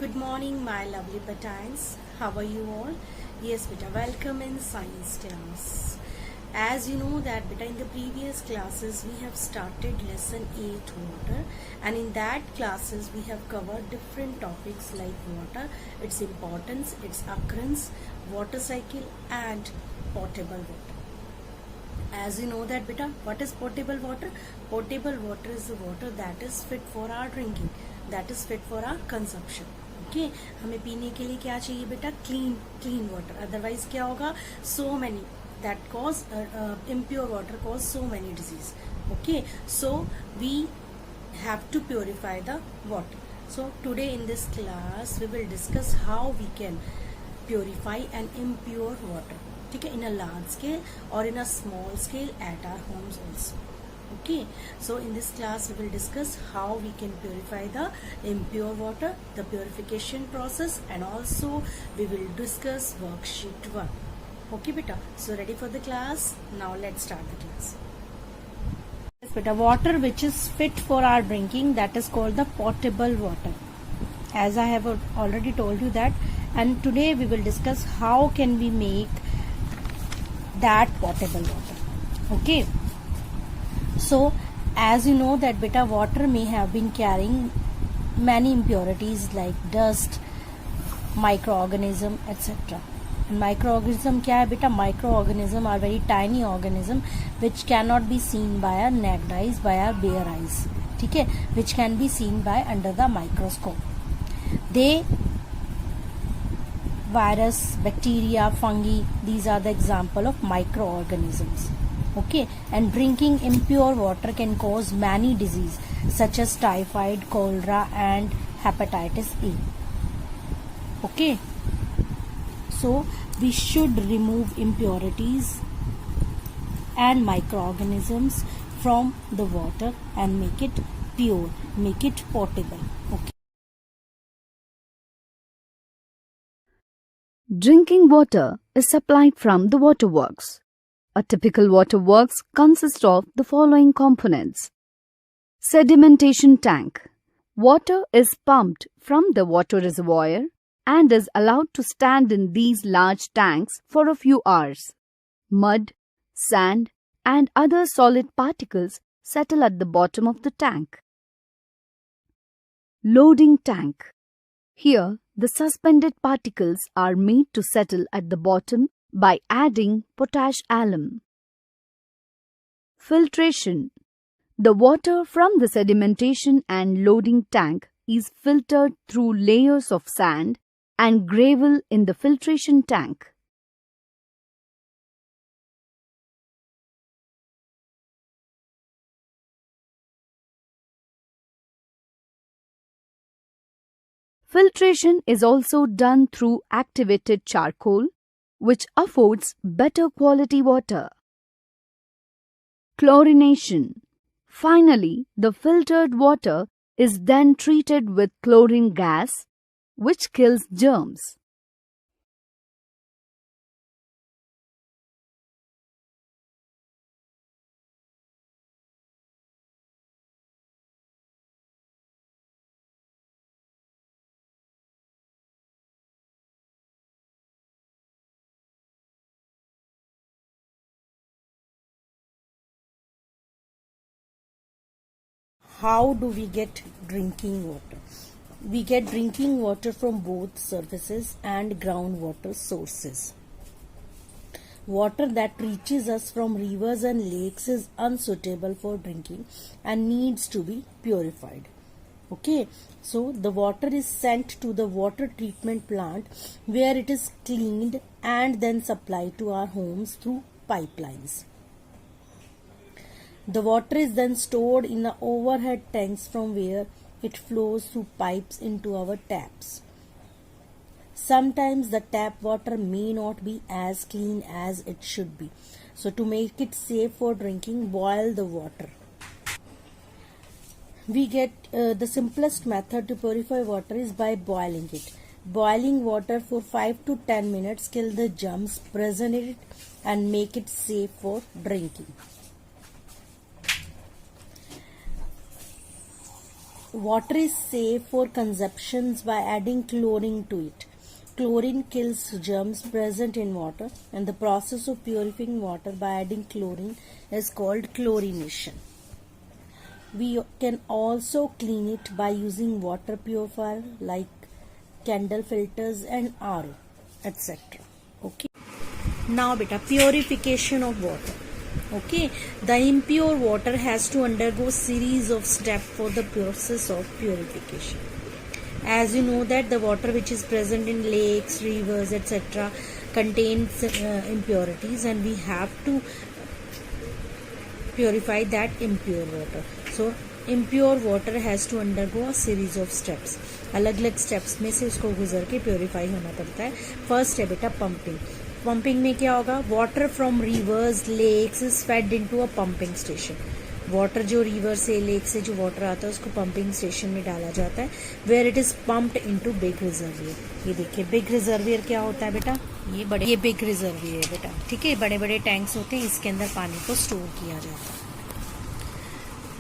Good morning, my lovely Batines. How are you all? Yes, beta, welcome in science class. As you know that beta, in the previous classes we have started lesson 8 water, and in that classes we have covered different topics like water, its importance, its occurrence, water cycle and potable water. As you know that beta, what is potable water? Potable water is the water that is fit for our drinking, that is fit for our consumption. Okay हमें पीने के लिए क्या चाहिए बेटा? Clean water. Otherwise क्या होगा? So many that cause impure water cause so many disease. Okay, so we have to purify the water. So today in this class we will discuss how we can purify an impure water. ठीक है, in a large scale or in a small scale at our homes also. Okay, so in this class we will discuss how we can purify the impure water, the purification process, and also we will discuss worksheet 1. Okay beta, so ready for the class? Now let's start the class. Yes beta, water which is fit for our drinking, that is called the potable water, as I have already told you that, and today we will discuss how can we make that potable water. Okay, so as you know that beta, water may have been carrying many impurities like dust, microorganism, etc. And microorganism क्या है बेटा? Microorganism are very tiny organism which cannot be seen by our naked eyes, by our bare eyes. ठीक है, which can be seen by under the microscope. They virus, bacteria, fungi, these are the example of microorganisms. Okay, and drinking impure water can cause many disease such as typhoid, cholera and hepatitis A. Okay, so we should remove impurities and microorganisms from the water and make it pure, make it potable. Okay. Drinking water is supplied from the waterworks. A typical waterworks consists of the following components. Sedimentation tank. Water is pumped from the water reservoir and is allowed to stand in these large tanks for a few hours. Mud, sand, and other solid particles settle at the bottom of the tank. Loading tank. Here, the suspended particles are made to settle at the bottom by adding potash alum. Filtration. The water from the sedimentation and loading tank is filtered through layers of sand and gravel in the filtration tank. Filtration is also done through activated charcoal, which affords better quality water. Chlorination. Finally, the filtered water is then treated with chlorine gas, which kills germs. How do we get drinking water? We get drinking water from both surfaces and groundwater sources. Water that reaches us from rivers and lakes is unsuitable for drinking and needs to be purified. Okay, so the water is sent to the water treatment plant where it is cleaned and then supplied to our homes through pipelines. The water is then stored in the overhead tanks from where it flows through pipes into our taps. Sometimes the tap water may not be as clean as it should be. So to make it safe for drinking, boil the water. We get the simplest method to purify water is by boiling it. Boiling water for 5 to 10 minutes kill the germs present in it and make it safe for drinking. water is safe for consumption by adding chlorine to it. Chlorine kills germs present in water, and the process of purifying water by adding chlorine is called chlorination. We can also clean it by using water purifier like candle filters and RO, etc. Okay. Now beta, purification of water. Okay, the impure water has to undergo series of steps for the process of purification. As you know that the water which is present in lakes, rivers, etc. contains impurities, and we have to purify that impure water. So impure water has to undergo a series of steps. अलग अलग steps में से उसको गुजर के purify होना पड़ता है. फर्स्ट है बेटा पंपिंग. पंपिंग में क्या होगा? Water from rivers, lakes is fed into a pumping station. Water जो रिवर से, लेक से जो वाटर आता है उसको पंपिंग स्टेशन में डाला जाता है, where it is pumped into big reservoir. ये देखिए बिग रिजर्वियर क्या होता है बेटा? ये बिग रिजर्वियर है बेटा. ठीक है, बड़े बड़े टैंक्स होते हैं, इसके अंदर पानी को स्टोर किया जाता है.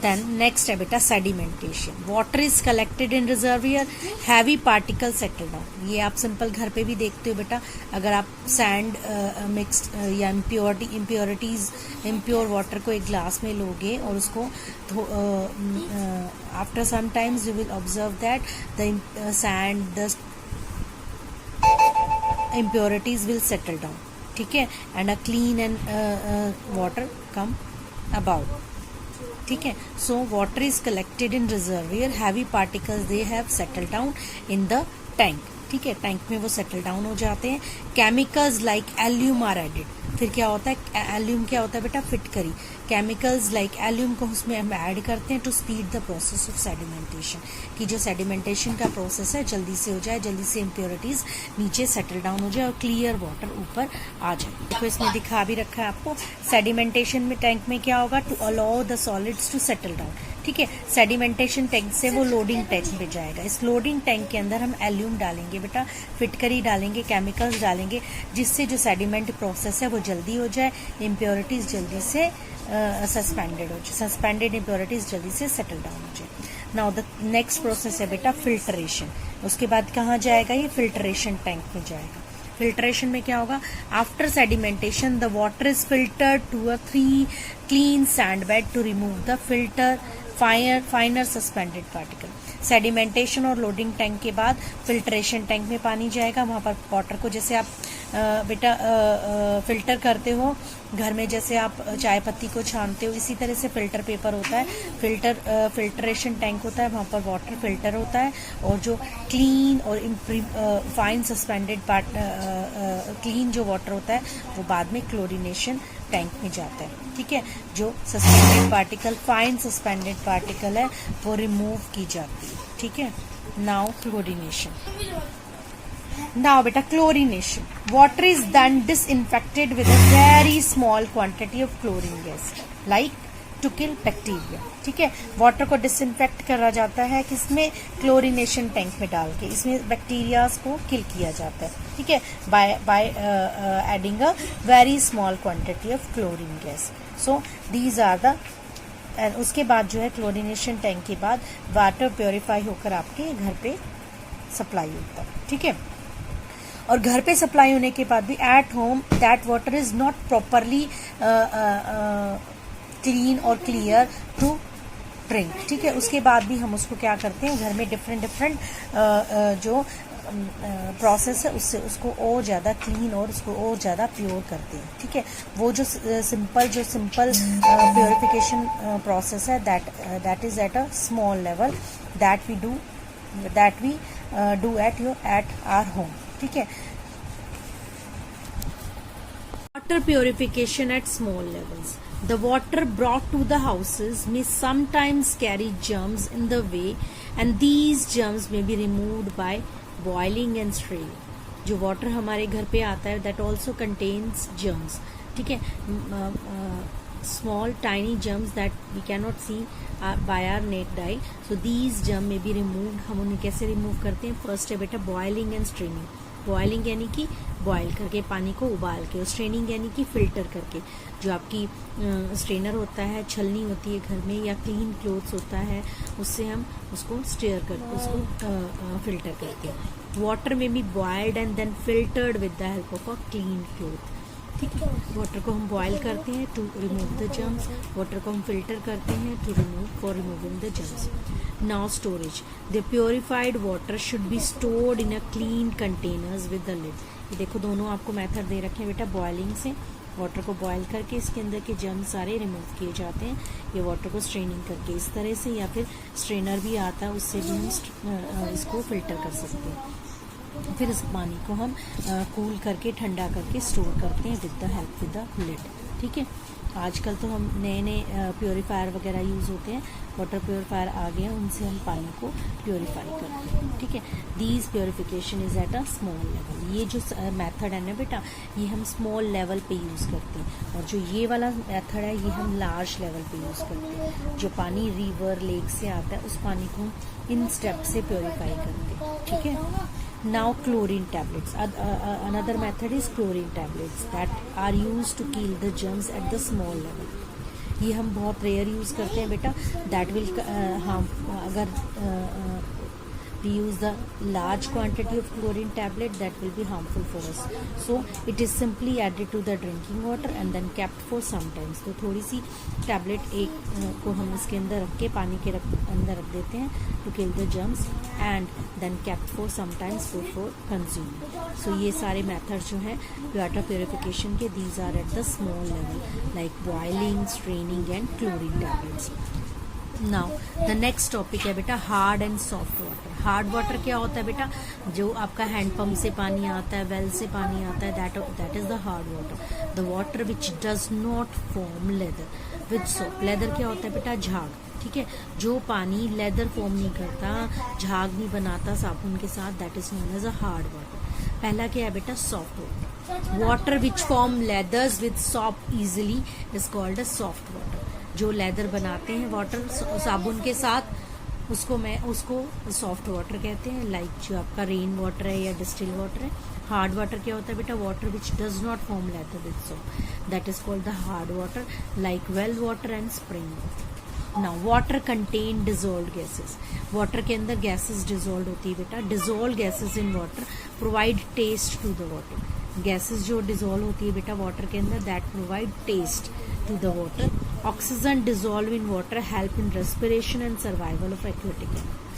Then next है बेटा sedimentation. Water is collected in reservoir, heavy particle settle down. ये आप सिंपल घर पे भी देखते हो बेटा. अगर आप सैंड मिक्स्ड या इम्प्योरिटीज इम्प्योर वाटर को एक ग्लास में लोगे और उसको after some times you will observe that the sand, the impurities will settle down. ठीक है, and a clean and water come about. ठीक है, so water is collected in reservoir, heavy particles they have settled down in the tank. ठीक है, tank में वो settle down हो जाते हैं. Chemicals like alum are added. फिर क्या होता है? एल्यूम क्या होता है बेटा? फिटकरी. केमिकल्स लाइक एल्यूम को उसमें हम ऐड करते हैं to speed the process of sedimentation, कि जो सेडिमेंटेशन का प्रोसेस है जल्दी से हो जाए, जल्दी से इम्प्योरिटीज नीचे सेटल डाउन हो जाए और क्लियर वाटर ऊपर आ जाए. देखो इसमें दिखा भी रखा है आपको. सेडिमेंटेशन में टैंक में क्या होगा? To allow the solids to settle down. ठीक है, सेडिमेंटेशन टैंक से वो लोडिंग टैंक पे जाएगा. इस लोडिंग टैंक के अंदर हम एल्यूम डालेंगे बेटा, फिटकरी डालेंगे, केमिकल्स डालेंगे, जिससे जो सेडिमेंट प्रोसेस है वो जल्दी हो जाए, इम्प्योरिटीज जल्दी से सस्पेंडेड हो जाए, सस्पेंडेड इम्प्योरिटीज जल्दी से सेटल डाउन हो जाए. नाउ द नेक्स्ट प्रोसेस है बेटा फिल्ट्रेशन. उसके बाद कहाँ जाएगा? ये फिल्ट्रेशन टैंक में जाएगा. फिल्ट्रेशन में क्या होगा? After sedimentation the water is filtered to a clean sand bed to remove the filter finer suspended particle. Sedimentation और लोडिंग टैंक के बाद फिल्ट्रेशन टैंक में पानी जाएगा. वहां पर वाटर को जैसे आप बेटा फिल्टर करते हो घर में, जैसे आप चाय पत्ती को छानते हो, इसी तरह से फिल्टर पेपर होता है, फिल्ट्रेशन टैंक होता है, वहां पर वाटर फिल्टर होता है, और जो क्लीन और फाइन सस्पेंडेड क्लीन जो वाटर होता है वो बाद में क्लोरिनेशन टैंक में जाता है. ठीक है, जो suspended particle, fine suspended particle है वो रिमूव की जाती है. ठीक है, now chlorination. Now beta, chlorination. Water is then disinfected with a very small quantity of chlorine gas, like to kill bacteria. ठीक है, वाटर को डिसइंफेक्ट करा जाता है किसमें? क्लोरिनेशन टैंक में डाल के. इसमें बैक्टीरियाज को किल किया जाता है. ठीक है, by adding a very small quantity of chlorine gas. So these are the. उसके बाद जो है क्लोरिनेशन टैंक के बाद वाटर प्योरीफाई होकर आपके घर पे सप्लाई होता है. ठीक है, और घर पे सप्लाई होने के बाद भी at home that water is not properly clean और क्लियर टू ड्रिंक. ठीक है, उसके बाद भी हम उसको क्या करते हैं, घर में डिफरेंट जो प्रोसेस है उससे उसको और ज़्यादा क्लीन और उसको और ज़्यादा प्योर करते हैं. ठीक है, वो जो सिंपल प्योरिफिकेशन प्रोसेस है that is at a small level that we do at our home. ठीक है, water purification at small levels. The water brought to the houses may sometimes carry germs in the way, and these germs may be removed by boiling and straining. जो water हमारे घर पे आता है that also contains germs. ठीक है, small tiny germs that we cannot see by our naked eye. So these germs may be removed. हम उन्हें कैसे remove करते हैं? First है बेटा boiling and straining. बॉइलिंग यानी कि बॉयल करके पानी को उबाल के, और स्ट्रेनिंग यानी कि फिल्टर करके। जो आपकी स्ट्रेनर होता है, छलनी होती है घर में, या क्लीन क्लोथ्स होता है, उससे हम उसको स्टेयर करके उसको फिल्टर करते हैं। वाटर में be boiled and then filtered with the help of a clean cloth. ठीक है, वाटर को हम बॉयल करते हैं to remove the germs, water को हम फिल्टर करते हैं to remove for removing the germs. Now storage, the purified water should be stored in a clean containers with the lid. ये देखो दोनों आपको मेथड दे रखे हैं बेटा, बॉयलिंग से वाटर को बॉयल करके इसके अंदर के जर्म्स सारे रिमूव किए जाते हैं, ये वाटर को स्ट्रेनिंग करके इस तरह से, या फिर स्ट्रेनर भी आता है उससे भी हम इसको फिल्टर कर सकते हैं। फिर इस पानी को हम कूल करके ठंडा करके स्टोर करते हैं with the help with the lid. ठीक है, आजकल तो हम नए नए प्योरीफायर वगैरह यूज़ होते हैं, वाटर प्योरीफायर आ गए हैं, उनसे हम पानी को प्योरीफाई करते हैं। ठीक है, these purification is at a small level. ये जो मेथड है ना बेटा, ये हम स्मॉल लेवल पे यूज़ करते हैं, और जो ये वाला मेथड है ये हम लार्ज लेवल पे यूज़ करते हैं। जो पानी रिवर लेक से आता है उस पानी को हम इन स्टेप से प्योरीफाई करते हैं। ठीक है, now chlorine tablets, another method is chlorine tablets that are used to kill the germs at the small level. ये हम बहुत रेयर यूज करते हैं बेटा, that will harm, अगर we use the large quantity of chlorine tablet that will be harmful for us, so it is simply added to the drinking water and then kept for some time. तो थोड़ी C tablet एक को हम इसके अंदर रख के पानी के अंदर रख देते हैं to kill the germs and then kept for some times before consuming. So ये सारे मेथड जो हैं वाटर प्योरिफिकेशन के, these are at the small level like boiling, straining and chlorine tablets. Now the next topic है बेटा hard and soft water. Hard water क्या होता है बेटा, जो आपका हैंडपंप से पानी आता है, वेल से पानी आता है, that is the hard water. The water which does not form lather with soap. Leather क्या होता है बेटा, झाग। ठीक है, जो पानी लेदर फॉर्म नहीं करता, झाग नहीं बनाता साबुन के साथ, that is known as a hard water. पहला क्या है बेटा, soft water. Water which form lathers with soap easily is called a soft water. जो लेदर बनाते हैं वाटर साबुन के साथ, उसको सॉफ्ट वाटर कहते हैं, लाइक जो आपका रेन वाटर है या डिस्टिल वाटर है। हार्ड वाटर क्या होता है बेटा, water which does not form lather with soap, that is called the hard water, like well water and spring water. Now water contain dissolve gases. Water के अंदर gases dissolve होती है बेटा। Dissolve gases in water provide taste to the water. Gases जो dissolve होती है बेटा water के अंदर, that provide taste to the water. Oxygen dissolve in water help in respiration and survival of aquatic animals.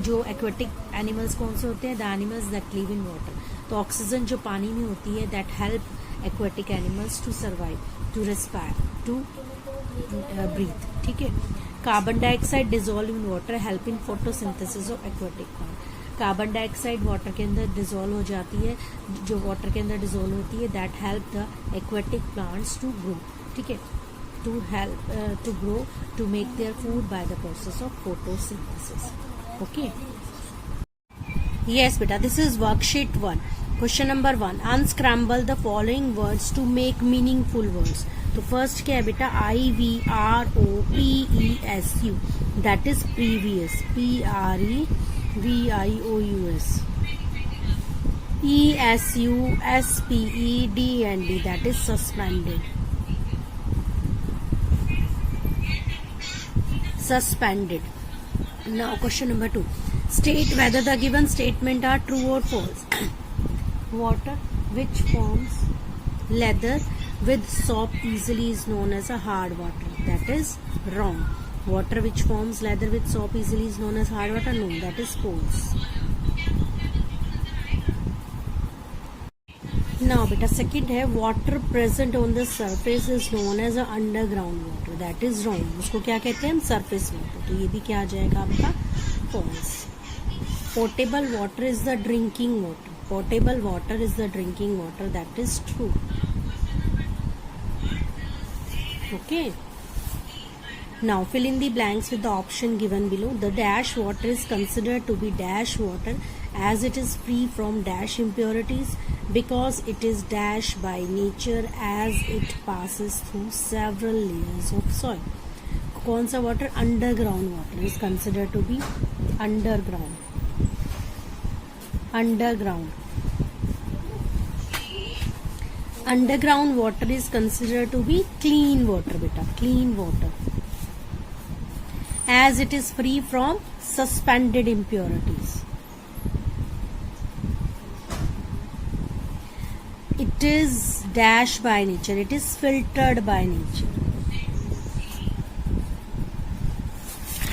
जो aquatic animals कौन से होते हैं, the animals that live in water. तो ऑक्सीजन जो पानी में होती है, that help aquatic animals to survive, to respire, to breathe. ठीक है, carbon dioxide dissolve in water help in photosynthesis of aquatic plant. Carbon dioxide water के अंदर डिजोल्व हो जाती है, जो वाटर के अंदर डिजोल्व होती है, that help the aquatic plants to grow. ठीक है, to help to grow, to make their food by the process of photosynthesis. Okay, yes बेटा, this is worksheet 1। Question number 1, unscramble the following words to make meaningful words. तो first क्या है बेटा, IVROPESU, that is previous, PREVIOUS। ESUSPEDND, that is suspended. Now question number 2, state whether the given statement are true or false. Water which forms leather with soap easily is known as a hard water, that is wrong. Water which forms leather with soap easily is known as hard water, no, that is false. Now beta, second है water present on the surface is known as a underground water, that is wrong. उसको क्या कहते हैं हम, surface water, तो ये भी क्या आ जाएगा आपका false. Potable water is the drinking water. Potable water is the drinking water, that is true. Okay. Now fill in the blanks with the option given below. The dash water is considered to be dash water as it is free from dash impurities because it is dash by nature as it passes through several layers of soil. कौन सा water, underground water is considered to be underground. Underground water is considered to be clean water, beta, clean water, as it is free from suspended impurities. It is dash by nature, it is filtered by nature.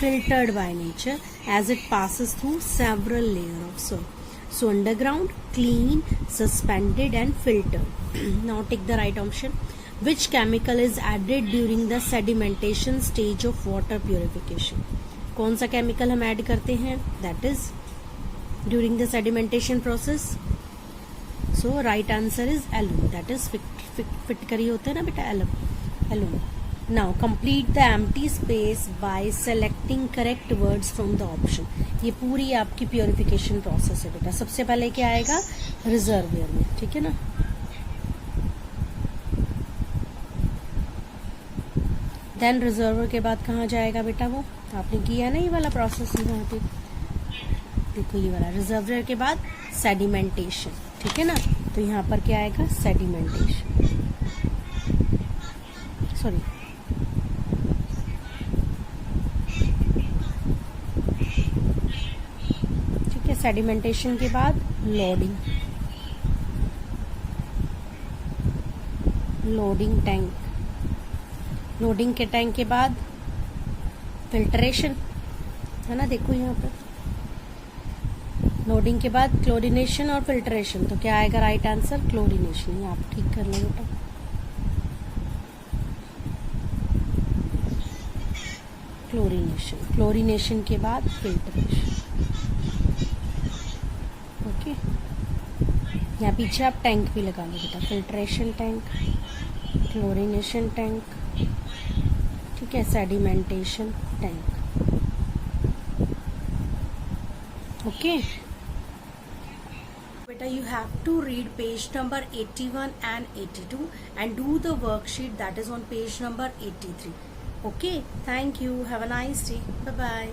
Filtered by nature as it passes through several layers of soil. So underground, clean, suspended and filtered. Now take the right option. Which chemical is added during the sedimentation stage of water purification? कौन सा chemical हम add करते हैं? That is during the sedimentation process. So right answer is alum. That is fit करी होते हैं ना बेटा, alum. Now complete the empty space by selecting correct words from the option. ये पूरी आपकी प्योरिफिकेशन प्रोसेस है बेटा. सबसे पहले क्या आएगा? रिजर्वियर में, ठीक है ना. देन रिजर्वर के बाद कहाँ जाएगा बेटा? वो आपने किया ना ये वाला प्रोसेस यहाँ पे, देखो ये वाला रिजर्वियर के बाद सेडिमेंटेशन, ठीक है ना. तो यहाँ पर क्या आएगा? सेडिमेंटेशन, सॉरी ठीक है. सेडिमेंटेशन के बाद लोडिंग टैंक, लोडिंग के टैंक के बाद फिल्ट्रेशन है ना. देखो यहाँ पर लोडिंग के बाद क्लोरिनेशन और फिल्ट्रेशन. तो क्या आएगा राइट आंसर? क्लोरिनेशन. ये आप ठीक कर लो बेटा. क्लोरिनेशन के बाद फिल्ट्रेशन. ओके, यहाँ पीछे आप टैंक भी लगा लो बेटा. फिल्ट्रेशन टैंक, क्लोरिनेशन टैंक, ठीक है, sedimentation tank. Okay beta, you have to read page number 81 and 82 and do the worksheet that is on page number 83. Okay, thank you, have a nice day, bye bye.